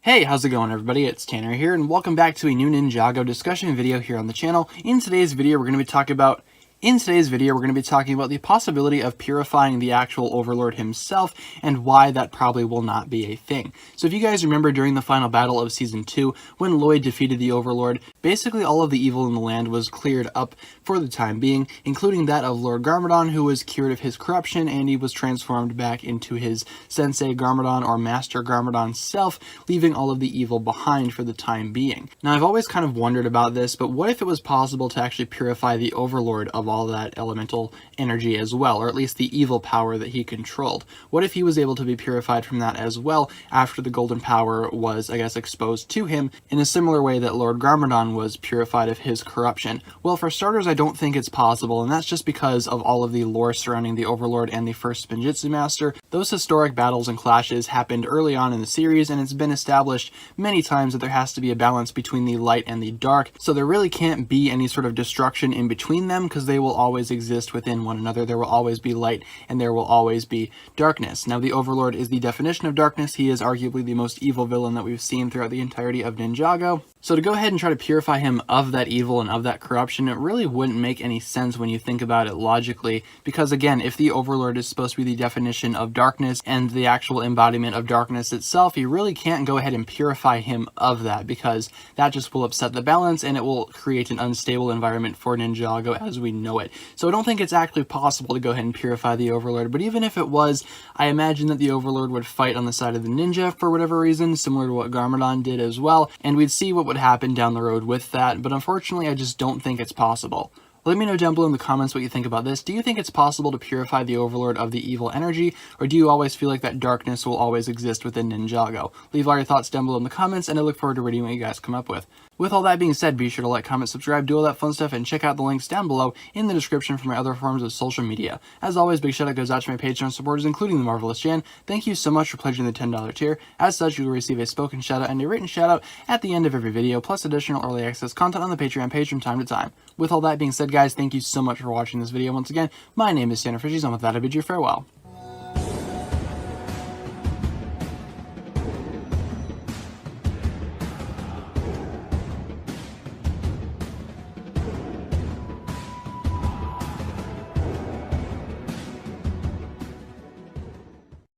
Hey, how's it going everybody? It's Tanner here, and welcome back to a new Ninjago discussion video here on the channel. In today's video, we're going to be talking about the possibility of purifying the actual Overlord himself and why that probably will not be a thing. So if you guys remember during the final battle of Season 2, when Lloyd defeated the Overlord, basically all of the evil in the land was cleared up for the time being, including that of Lord Garmadon, who was cured of his corruption, and he was transformed back into his Sensei Garmadon or Master Garmadon self, leaving all of the evil behind for the time being. Now I've always kind of wondered about this, but what if it was possible to actually purify the Overlord of all that elemental energy as well, or at least the evil power that he controlled? What if he was able to be purified from that as well after the golden power was, I guess, exposed to him in a similar way that Lord Garmadon was purified of his corruption? Well, for starters, I don't think it's possible, and that's just because of all of the lore surrounding the Overlord and the first Spinjitzu Master. Those historic battles and clashes happened early on in the series, and it's been established many times that there has to be a balance between the light and the dark, so there really can't be any sort of destruction in between them, because they will always exist within one another. There will always be light and there will always be darkness. Now, the Overlord is the definition of darkness. He is arguably the most evil villain that we've seen throughout the entirety of Ninjago. So to go ahead and try to purify him of that evil and of that corruption, it really wouldn't make any sense when you think about it logically, because again, if the Overlord is supposed to be the definition of darkness and the actual embodiment of darkness itself, you really can't go ahead and purify him of that, because that just will upset the balance and it will create an unstable environment for Ninjago as we know it. So I don't think it's actually possible to go ahead and purify the Overlord, but even if it was, I imagine that the Overlord would fight on the side of the ninja for whatever reason, similar to what Garmadon did as well, and we'd see what would happen down the road with that, but unfortunately I just don't think it's possible. Let me know down below in the comments what you think about this. Do you think it's possible to purify the Overlord of the evil energy, or do you always feel like that darkness will always exist within Ninjago? Leave all your thoughts down below in the comments, and I look forward to reading what you guys come up with. With all that being said, be sure to like, comment, subscribe, do all that fun stuff, and check out the links down below in the description for my other forms of social media. As always, big shout out goes out to my Patreon supporters, including the Marvelous Jan. Thank you so much for pledging the $10 tier. As such, you will receive a spoken shout out and a written shout out at the end of every video, plus additional early access content on the Patreon page from time to time. With all that being said, guys, thank you so much for watching this video. Once again, my name is TannerFishies, and with that, I bid you farewell.